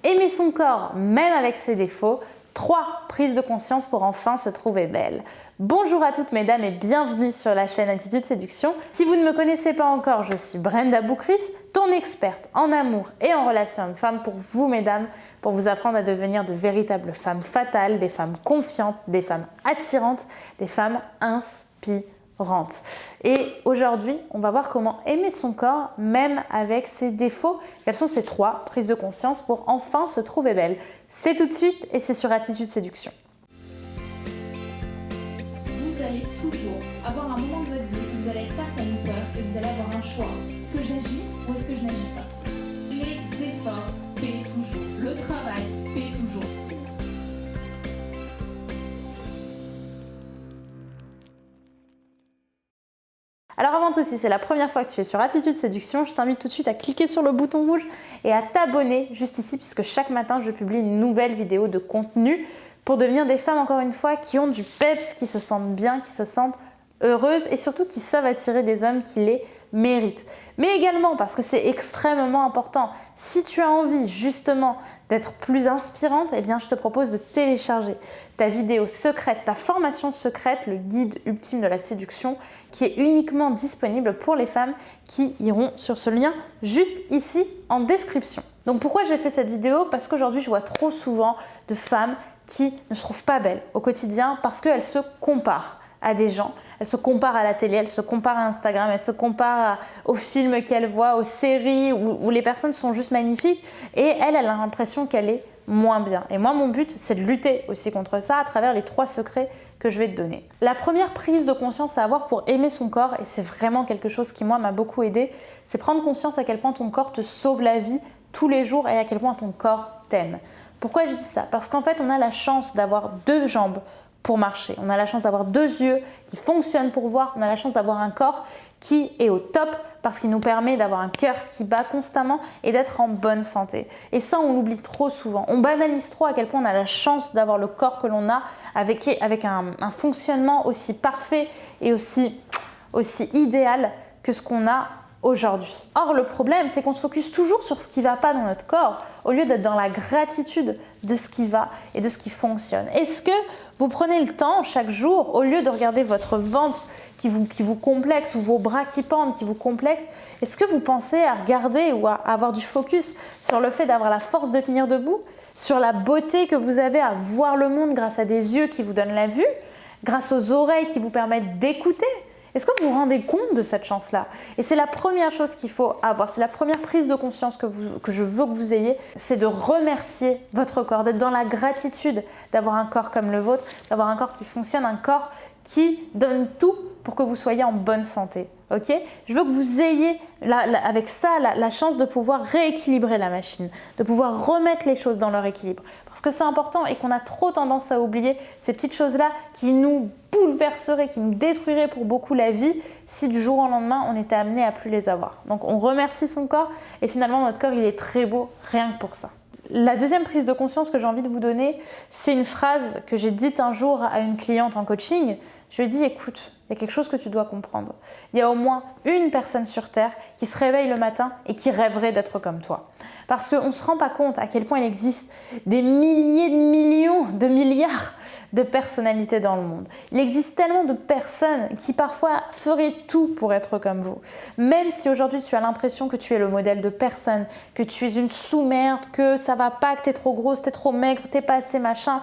Aimer son corps, même avec ses défauts. 3 prises de conscience pour enfin se trouver belle. Bonjour à toutes mesdames et bienvenue sur la chaîne Attitude Séduction. Si vous ne me connaissez pas encore, je suis Brenda Boukris, ton experte en amour et en relations hommes-femmes pour vous mesdames, pour vous apprendre à devenir de véritables femmes fatales, des femmes confiantes, des femmes attirantes, des femmes inspirantes. Et aujourd'hui, on va voir comment aimer son corps, même avec ses défauts. Quelles sont ces 3 prises de conscience pour enfin se trouver belle? C'est tout de suite et c'est sur Attitude Séduction. Vous allez toujours avoir un moment de votre vie où vous allez être face à une peur et vous allez avoir un choix. Est-ce que j'agis ou est-ce que je n'agis pas? Les efforts paient toujours. Le travail paie toujours. Alors avant tout, si c'est la première fois que tu es sur Attitude Séduction, je t'invite tout de suite à cliquer sur le bouton rouge et à t'abonner juste ici puisque chaque matin, je publie une nouvelle vidéo de contenu pour devenir des femmes, encore une fois, qui ont du peps, qui se sentent bien, qui se sentent heureuses et surtout qui savent attirer des hommes qui les méritent. Mais également, parce que c'est extrêmement important, si tu as envie justement d'être plus inspirante, eh bien je te propose de télécharger ta vidéo secrète, ta formation secrète, le guide ultime de la séduction, qui est uniquement disponible pour les femmes qui iront sur ce lien juste ici en description. Donc pourquoi j'ai fait cette vidéo? Parce qu'aujourd'hui je vois trop souvent de femmes qui ne se trouvent pas belles au quotidien parce qu'elles se comparent à des gens, elles se comparent à la télé, elles se comparent à Instagram, elles se comparent aux films qu'elles voient, aux séries où les personnes sont juste magnifiques et elle a l'impression qu'elle est moins bien. Et moi, mon but, c'est de lutter aussi contre ça à travers les 3 secrets que je vais te donner. La première prise de conscience à avoir pour aimer son corps, et c'est vraiment quelque chose qui, moi, m'a beaucoup aidé, c'est prendre conscience à quel point ton corps te sauve la vie tous les jours et à quel point ton corps t'aime. Pourquoi je dis ça? Parce qu'en fait, on a la chance d'avoir 2 jambes pour marcher. On a la chance d'avoir 2 yeux qui fonctionnent pour voir. On a la chance d'avoir un corps qui est au top parce qu'il nous permet d'avoir un cœur qui bat constamment et d'être en bonne santé. Et ça, on l'oublie trop souvent. On banalise trop à quel point on a la chance d'avoir le corps que l'on a avec un fonctionnement aussi parfait et aussi idéal que ce qu'on a aujourd'hui. Or, le problème, c'est qu'on se focus toujours sur ce qui ne va pas dans notre corps au lieu d'être dans la gratitude de ce qui va et de ce qui fonctionne. Est-ce que vous prenez le temps chaque jour, au lieu de regarder votre ventre qui vous complexe ou vos bras qui pendent, qui vous complexent, est-ce que vous pensez à regarder ou à avoir du focus sur le fait d'avoir la force de tenir debout, sur la beauté que vous avez à voir le monde grâce à des yeux qui vous donnent la vue, grâce aux oreilles qui vous permettent d'écouter? Est-ce que vous vous rendez compte de cette chance-là? Et c'est la première chose qu'il faut avoir, c'est la première prise de conscience que je veux que vous ayez, c'est de remercier votre corps, d'être dans la gratitude d'avoir un corps comme le vôtre, d'avoir un corps qui fonctionne, un corps qui donne tout pour que vous soyez en bonne santé. Ok? Je veux que vous ayez avec ça la chance de pouvoir rééquilibrer la machine, de pouvoir remettre les choses dans leur équilibre. Parce que c'est important et qu'on a trop tendance à oublier ces petites choses-là qui nous bouleverseraient, qui nous détruiraient pour beaucoup la vie si du jour au lendemain on était amené à plus les avoir. Donc on remercie son corps et finalement notre corps il est très beau rien que pour ça. La deuxième prise de conscience que j'ai envie de vous donner, c'est une phrase que j'ai dite un jour à une cliente en coaching. Je lui ai dit, écoute, il y a quelque chose que tu dois comprendre. Il y a au moins une personne sur Terre qui se réveille le matin et qui rêverait d'être comme toi. Parce qu'on ne se rend pas compte à quel point il existe des milliers de millions, de milliards de personnalités dans le monde. Il existe tellement de personnes qui parfois feraient tout pour être comme vous. Même si aujourd'hui tu as l'impression que tu es le modèle de personne, que tu es une sous-merde, que ça va pas, que tu es trop grosse, tu es trop maigre, tu n'es pas assez machin.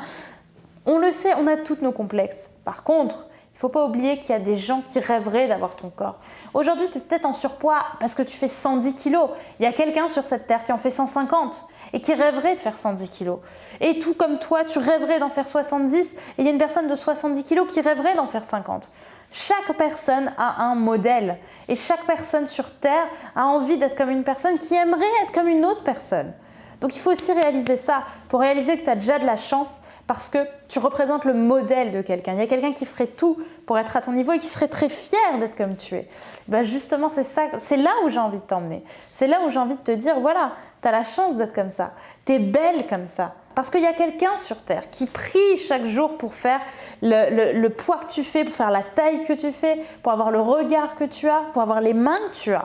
On le sait, on a tous nos complexes. Par contre, il ne faut pas oublier qu'il y a des gens qui rêveraient d'avoir ton corps. Aujourd'hui, tu es peut-être en surpoids parce que tu fais 110 kilos. Il y a quelqu'un sur cette terre qui en fait 150 et qui rêverait de faire 110 kilos. Et tout comme toi, tu rêverais d'en faire 70 et il y a une personne de 70 kilos qui rêverait d'en faire 50. Chaque personne a un modèle et chaque personne sur terre a envie d'être comme une personne qui aimerait être comme une autre personne. Donc il faut aussi réaliser ça, pour réaliser que tu as déjà de la chance parce que tu représentes le modèle de quelqu'un. Il y a quelqu'un qui ferait tout pour être à ton niveau et qui serait très fier d'être comme tu es. Ben justement, c'est ça, c'est là où j'ai envie de t'emmener. C'est là où j'ai envie de te dire, voilà, tu as la chance d'être comme ça. Tu es belle comme ça. Parce qu'il y a quelqu'un sur Terre qui prie chaque jour pour faire le poids que tu fais, pour faire la taille que tu fais, pour avoir le regard que tu as, pour avoir les mains que tu as.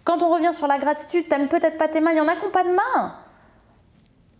Quand on revient sur la gratitude, tu n'aimes peut-être pas tes mains, il y en a qui n'ont pas de mains.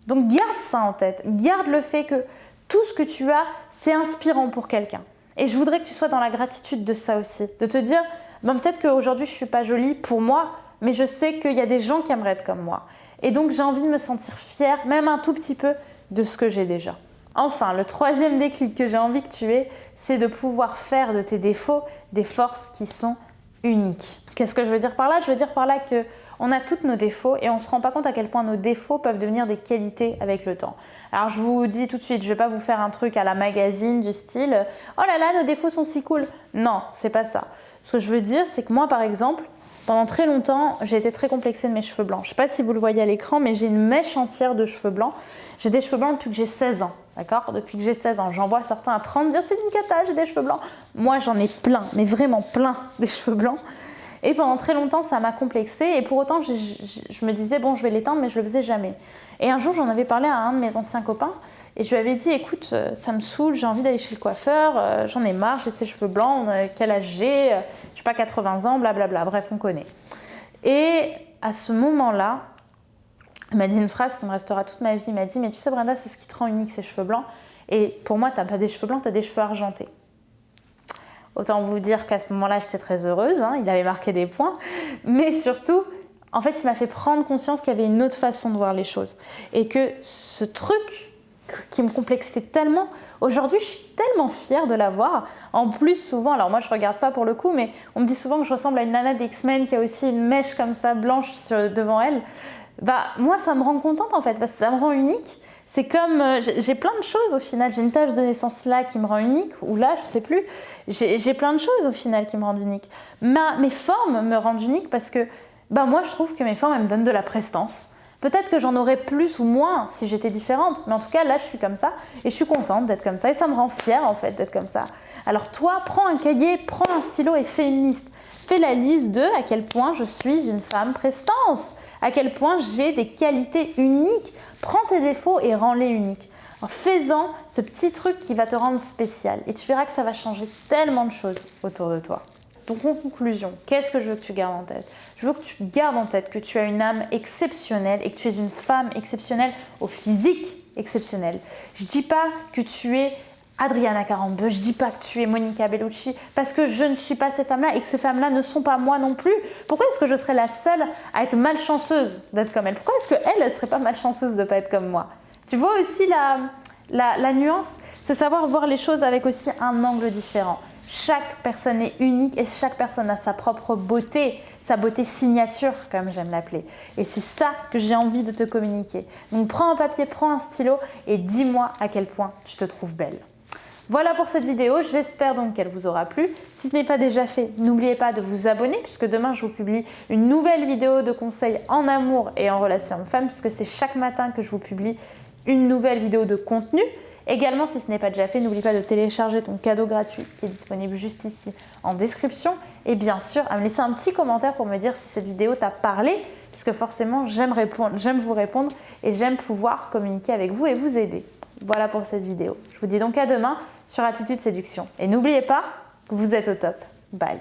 Donc garde ça en tête, garde le fait que tout ce que tu as, c'est inspirant pour quelqu'un. Et je voudrais que tu sois dans la gratitude de ça aussi, de te dire, peut-être qu'aujourd'hui je ne suis pas jolie pour moi, mais je sais qu'il y a des gens qui aimeraient être comme moi. Et donc j'ai envie de me sentir fière, même un tout petit peu, de ce que j'ai déjà. Enfin, le troisième déclic que j'ai envie que tu aies, c'est de pouvoir faire de tes défauts des forces qui sont uniques. Qu'est-ce que je veux dire par là? Je veux dire par là qu'on a tous nos défauts et on ne se rend pas compte à quel point nos défauts peuvent devenir des qualités avec le temps. Alors je vous dis tout de suite, je ne vais pas vous faire un truc à la magazine du style « Oh là là, nos défauts sont si cool !» Non, c'est pas ça. Ce que je veux dire, c'est que moi par exemple, pendant très longtemps, j'ai été très complexée de mes cheveux blancs. Je ne sais pas si vous le voyez à l'écran, mais j'ai une mèche entière de cheveux blancs. J'ai des cheveux blancs depuis que j'ai 16 ans. D'accord? Depuis que j'ai 16 ans. J'en vois certains à 30 dire c'est une cata, j'ai des cheveux blancs. Moi, j'en ai plein, mais vraiment plein des cheveux blancs. Et pendant très longtemps, ça m'a complexée. Et pour autant, je me disais, bon, je vais l'éteindre, mais je ne le faisais jamais. Et un jour, j'en avais parlé à un de mes anciens copains. Et je lui avais dit, écoute, ça me saoule, j'ai envie d'aller chez le coiffeur. J'en ai marre, j'ai ces cheveux blancs. Quel âge j'ai? Je ne sais pas, 80 ans, blablabla. Bref, on connaît. Et à ce moment-là, il m'a dit une phrase qui me restera toute ma vie. Il m'a dit, mais tu sais Brenda, c'est ce qui te rend unique, ces cheveux blancs. Et pour moi, tu n'as pas des cheveux blancs, tu as des cheveux argentés. Autant vous dire qu'à ce moment-là, j'étais très heureuse. Il avait marqué des points. Mais surtout, en fait, il m'a fait prendre conscience qu'il y avait une autre façon de voir les choses. Et que ce truc qui me complexait tellement, aujourd'hui, je suis tellement fière de l'avoir. En plus, souvent, alors moi, je ne regarde pas pour le coup, mais on me dit souvent que je ressemble à une nana d'X-Men qui a aussi une mèche comme ça, blanche devant elle. Moi, ça me rend contente en fait, parce que ça me rend unique. C'est comme, j'ai plein de choses au final. J'ai une tache de naissance là qui me rend unique, ou là, je ne sais plus. J'ai plein de choses au final qui me rendent unique. Mes formes me rendent unique parce que moi, je trouve que mes formes, elles me donnent de la prestance. Peut-être que j'en aurais plus ou moins si j'étais différente, mais en tout cas, là, je suis comme ça et je suis contente d'être comme ça et ça me rend fière en fait d'être comme ça. Alors toi, prends un cahier, prends un stylo et fais une liste. Fais la liste de à quel point je suis une femme prestance, à quel point j'ai des qualités uniques. Prends tes défauts et rends-les uniques. En faisant ce petit truc qui va te rendre spécial et tu verras que ça va changer tellement de choses autour de toi. Donc en conclusion, qu'est-ce que je veux que tu gardes en tête? Je veux que tu gardes en tête que tu as une âme exceptionnelle et que tu es une femme exceptionnelle au physique exceptionnel. Je ne dis pas que tu es Adriana Carambeu, je ne dis pas que tu es Monica Bellucci parce que je ne suis pas ces femmes-là et que ces femmes-là ne sont pas moi non plus. Pourquoi est-ce que je serais la seule à être malchanceuse d'être comme elle? Pourquoi est-ce qu'elle ne serait pas malchanceuse de ne pas être comme moi? Tu vois aussi la nuance? C'est savoir voir les choses avec aussi un angle différent. Chaque personne est unique et chaque personne a sa propre beauté, sa beauté signature, comme j'aime l'appeler. Et c'est ça que j'ai envie de te communiquer. Donc prends un papier, prends un stylo et dis-moi à quel point tu te trouves belle. Voilà pour cette vidéo, j'espère donc qu'elle vous aura plu. Si ce n'est pas déjà fait, n'oubliez pas de vous abonner puisque demain je vous publie une nouvelle vidéo de conseils en amour et en relation homme-femme puisque c'est chaque matin que je vous publie une nouvelle vidéo de contenu. Également, si ce n'est pas déjà fait, n'oublie pas de télécharger ton cadeau gratuit qui est disponible juste ici en description. Et bien sûr, à me laisser un petit commentaire pour me dire si cette vidéo t'a parlé, puisque forcément, j'aime vous répondre et j'aime pouvoir communiquer avec vous et vous aider. Voilà pour cette vidéo. Je vous dis donc à demain sur Attitude Séduction. Et n'oubliez pas, vous êtes au top. Bye.